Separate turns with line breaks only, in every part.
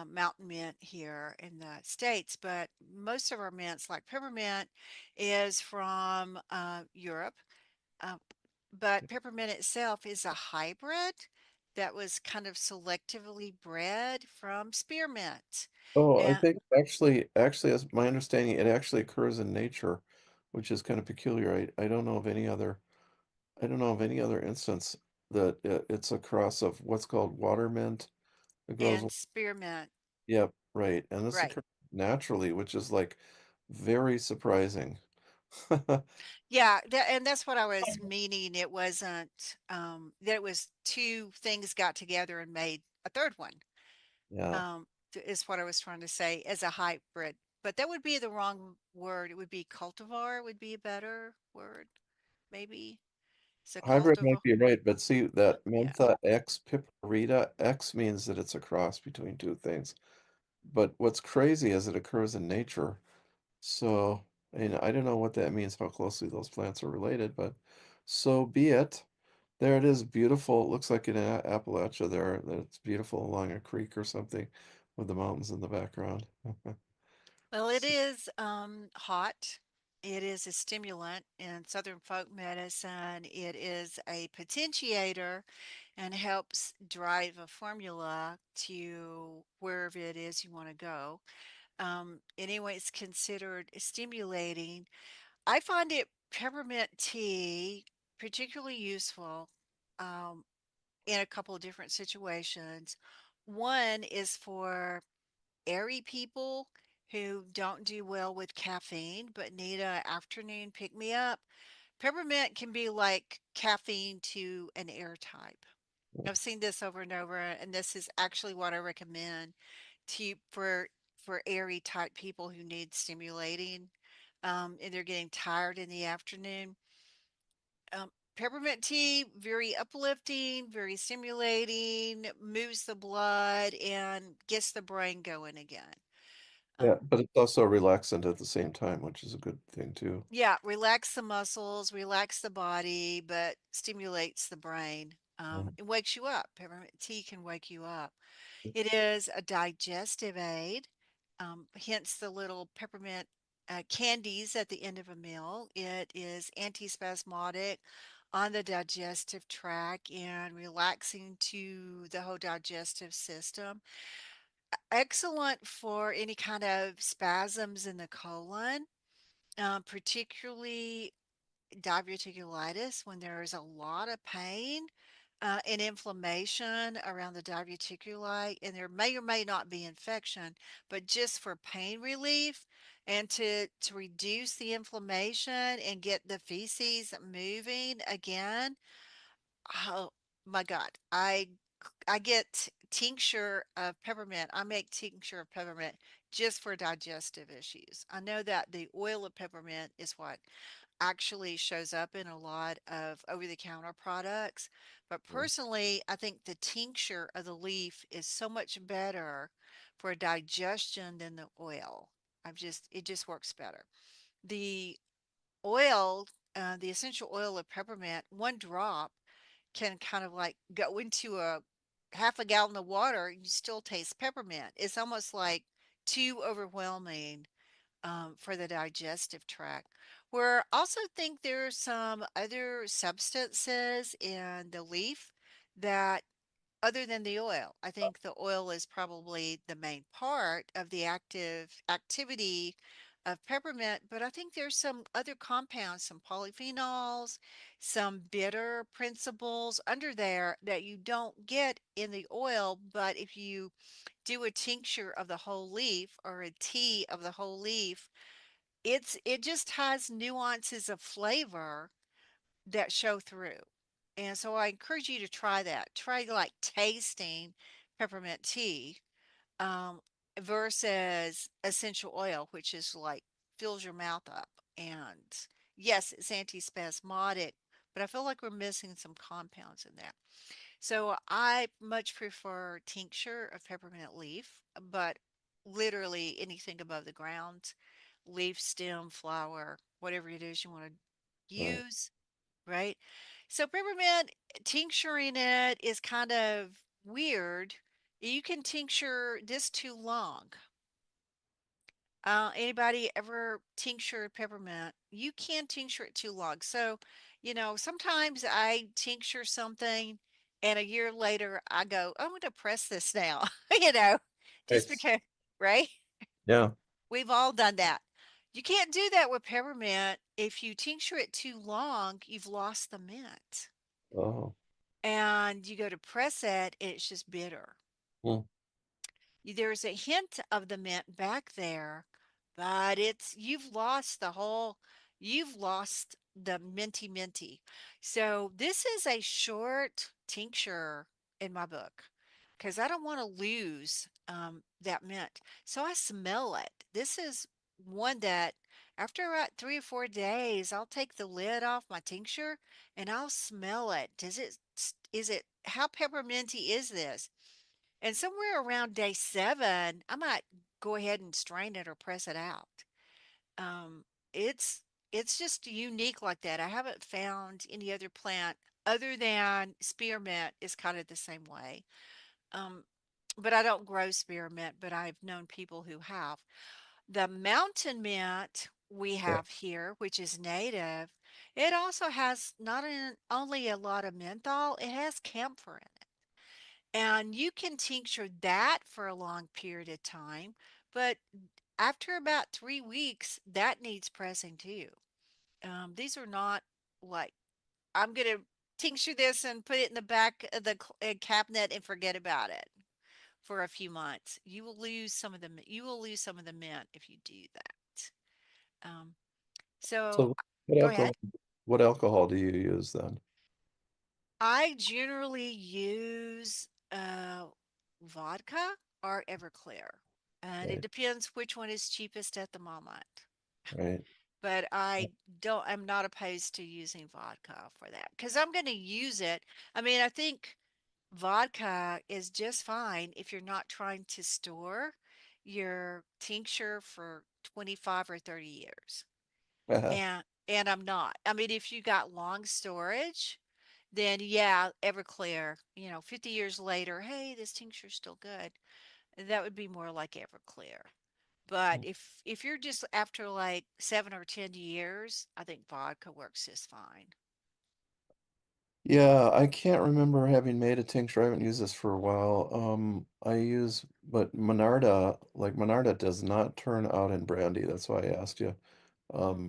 mountain mint here in the States, but most of our mints, like peppermint, is from Europe. Uh, but peppermint itself is a hybrid that was kind of selectively bred from spearmint.
Oh, I
And
think actually, as my understanding, it actually occurs in nature, which is kind of peculiar. I don't know of any other, I don't know of any other instance that it's a cross of what's called water mint. It grows,
and spearmint,
yep, right. And this
right.
occurs naturally, which is like very surprising.
Yeah, and that's what I was meaning. It wasn't that it was two things got together and made a third one.
Yeah.
Is what I was trying to say as a hybrid. But that would be the wrong word. It would be cultivar would be a better word, maybe. It's a
Hybrid
cultivar.
might be right, but see that
Yeah.
Mentha X piperita X means that it's a cross between two things. But what's crazy is it occurs in nature. So, and I don't know what that means, how closely those plants are related, but so be it. There it is, beautiful. It looks like in Appalachia there, that it's beautiful along a creek or something with the mountains in the background.
Well, it
So,
is hot. It is a stimulant in Southern folk medicine. It is a potentiator and helps drive a formula to wherever it is you want to go. Anyway, it's considered stimulating. I find it peppermint tea particularly useful um, in a couple of different situations. One is for airy people who don't do well with caffeine but need a afternoon pick me up. Peppermint can be like caffeine to an air type. I've seen this over and over, and this is actually what I recommend to for airy type people who need stimulating, and they're getting tired in the afternoon. Peppermint tea, very uplifting, very stimulating, moves the blood, and gets the brain going again.
yeah,
Um,
but it's also a relaxant at the same time, which is a good thing too.
yeah, relax the muscles, relax the body, but stimulates the brain.
Yeah.
It wakes you up. Peppermint tea can wake you up. It is a digestive aid, hence the little peppermint candies at the end of a meal. It is antispasmodic on the digestive tract and relaxing to the whole digestive system. Excellent for any kind of spasms in the colon, particularly diverticulitis when there is a lot of pain and inflammation around the diverticuli, and there may or may not be infection, but just for pain relief and to reduce the inflammation and get the feces moving again. Oh my God, I get tincture of peppermint. I make tincture of peppermint just for digestive issues. I know that the oil of peppermint is what actually shows up in a lot of over-the-counter products. But personally, I think the tincture of the leaf is so much better for digestion than the oil. It just works better. The oil, the essential oil of peppermint, one drop can kind of like go into a half a gallon of water, you still taste peppermint. It's almost like too overwhelming for the digestive tract. Where I also think there are some other substances in the leaf that, other than the oil, I think the oil is probably the main part of the active activity of peppermint, but I think there's some other compounds, some polyphenols, some bitter principles under there that you don't get in the oil, but if you do a tincture of the whole leaf or a tea of the whole leaf, it just has nuances of flavor that show through. And so I encourage you to try that. Try like tasting peppermint tea um, versus essential oil, which is like fills your mouth up. And yes, it's antispasmodic, but I feel like we're missing some compounds in there. So I much prefer tincture of peppermint leaf, but literally anything above the ground, leaf, stem, flower, whatever it is you want to
Right.
use, right? So peppermint tincturing it is kind of weird You can tincture this too long. Anybody ever tincture peppermint? You can tincture it too long. So, sometimes I tincture something and a year later I go, I'm going to press this now, just
Right.
because, right?
Yeah.
We've all done that. You can't do that with peppermint. If you tincture it too long, you've lost the mint.
Oh.
And you go to press it, and it's just bitter.
Hmm.
There's a hint of the mint back there, but you've lost the minty. So this is a short tincture in my book because I don't want to lose that mint. So I smell it. This is one that after about 3 or 4 days, I'll take the lid off my tincture and I'll smell it. Is it, how pepperminty is this? And somewhere around day 7, I might go ahead and strain it or press it out. Um, it's it's just unique like that. I haven't found any other plant other than spearmint is kind of the same way. Um, but I don't grow spearmint, but I've known people who have. The mountain mint we
Yeah.
have here, which is native, it also has not only a lot of menthol, it has camphor in it. And you can tincture that for a long period of time, but after about 3 weeks, that needs pressing too. These are not like I'm gonna tincture this and put it in the back of the cabinet and forget about it for a few months. You will lose some of the mint if you do that. Um, so
So what
go ahead.
alcohol do you use then?
I generally use vodka or Everclear, and it
Right.
depends which one is cheapest at the moment.
Right.
But I'm not opposed to using vodka for that because I'm going to use it. I mean, I think vodka is just fine if you're not trying to store your tincture for 25 or 30 years. And I'm not. I mean, if you got long storage, then yeah, Everclear, 50 years later, hey, this tincture's still good. That would be more like Everclear. But if you're just after like 7 or 10 years, I think vodka works just fine.
Yeah, I can't remember having made a tincture. I haven't used this for a while. But Monarda does not turn out in brandy. That's why I asked you.
Mm,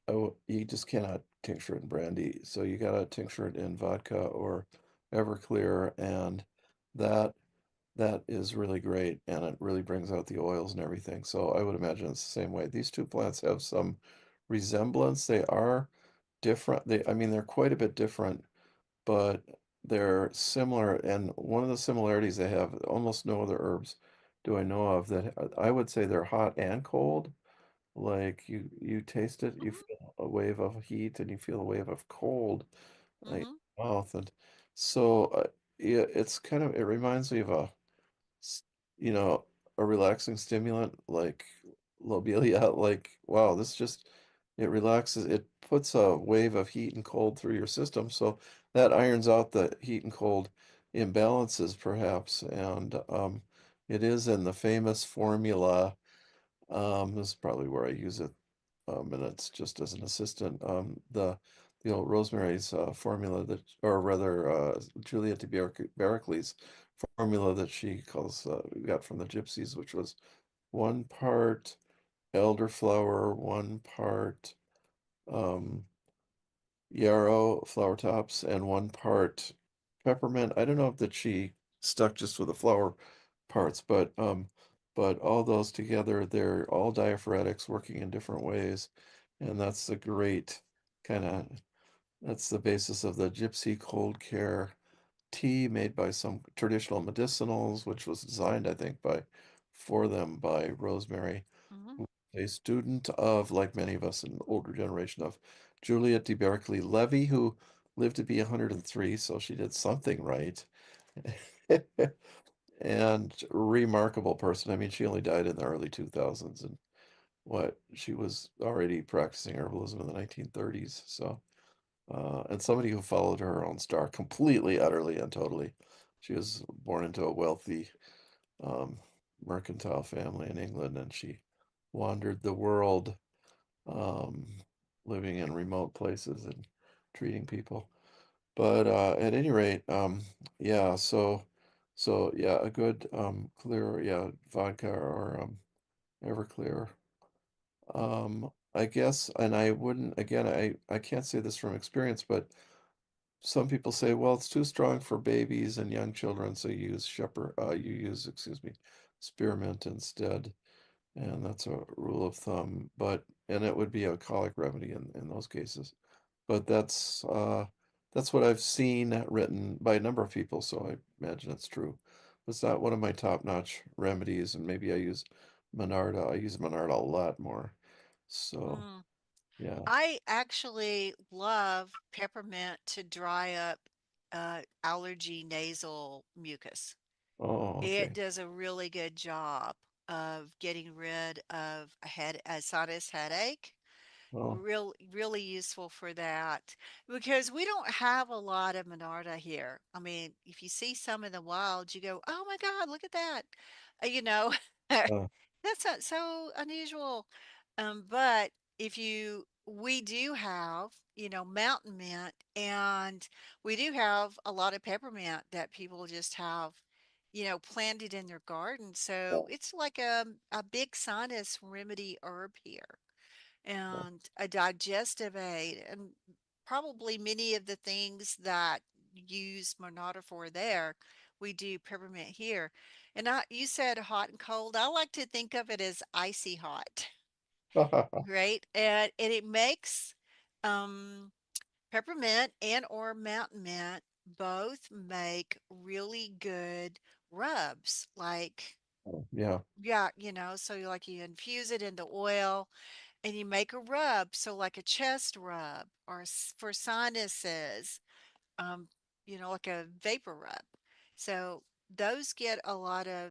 Um, you just cannot tincture it in brandy. So you gotta tincture it in vodka or Everclear, and that that is really great, and it really brings out the oils and everything. So I would imagine it's the same way. These two plants have some resemblance. They are different. I mean, they're quite a bit different, but they're similar. And one of the similarities they have, almost no other herbs do I know of that I would say they're hot and cold. Like you taste it, you
mhm,
feel a wave of heat and you feel a wave of cold like
mhm,
mouth. And so yeah, it reminds me of s- you know, a relaxing stimulant like lobelia. Like, wow, it relaxes, it puts a wave of heat and cold through your system. So that irons out the heat and cold imbalances, perhaps. And it is in the famous formula. This is probably where I use it, and it's just as an assistant. The old Rosemary's formula that, or rather, Juliet de Berkeley's formula that she calls got from the gypsies, which was 1 part elderflower, 1 part um, yarrow flower tops, and 1 part peppermint. I don't know if that she stuck just with the flower parts, but all those together, they're all diaphoretics working in different ways, and kind of that's the basis of the gypsy cold care tea made by some traditional medicinals, which was designed, I think, for them by Rosemary,
mhm,
who was a student of, like many of us, an older generation of Juliet de Berkeley Levy, who lived to be 103, so she did something right. And remarkable person. I mean, she only died in the early 2000s, and she was already practicing herbalism in the 1930s. So and somebody who followed her own star completely, utterly, and totally. She was born into a wealthy. um, mercantile family in England, and she wandered the world, um, living in remote places and treating people. But at any rate, yeah, so yeah, a good clear, yeah, vodka or Everclear. I guess, and I wouldn't, again, I can't say this from experience, but some people say, well, it's too strong for babies and young children, so you use, excuse me, spearmint instead, and that's a rule of thumb. And it would be a colic remedy in those cases. But that's what I've seen written by a number of people, so I imagine it's true. It's not one of my top-notch remedies, and maybe I use Monarda. I use Monarda a lot more. So,
Mm.
yeah.
I actually love peppermint to dry up allergy nasal mucus.
Oh,
It
okay.
does a really good job of getting rid of a sinus headache.
Oh,
Really useful for that because we don't have a lot of Monarda here. I mean, if you see some in the wild, you go, "Oh my God, look at that!" You know,
uh,
that's not so unusual. But we do have, mountain mint, and we do have a lot of peppermint that people just have, planted in their garden. So
yeah,
it's like a big sinus remedy herb here
yeah.
and a digestive aid. And probably many of the things that use Monarda for there, we do peppermint here. And you said hot and cold. I like to think of it as icy hot, right? And it makes um, peppermint and or mountain mint both make really good rubs. Like,
Yeah.
yeah, so you infuse it into oil and you make a rub, so like a chest rub or for sinuses, um, like a vapor rub. So those get a lot of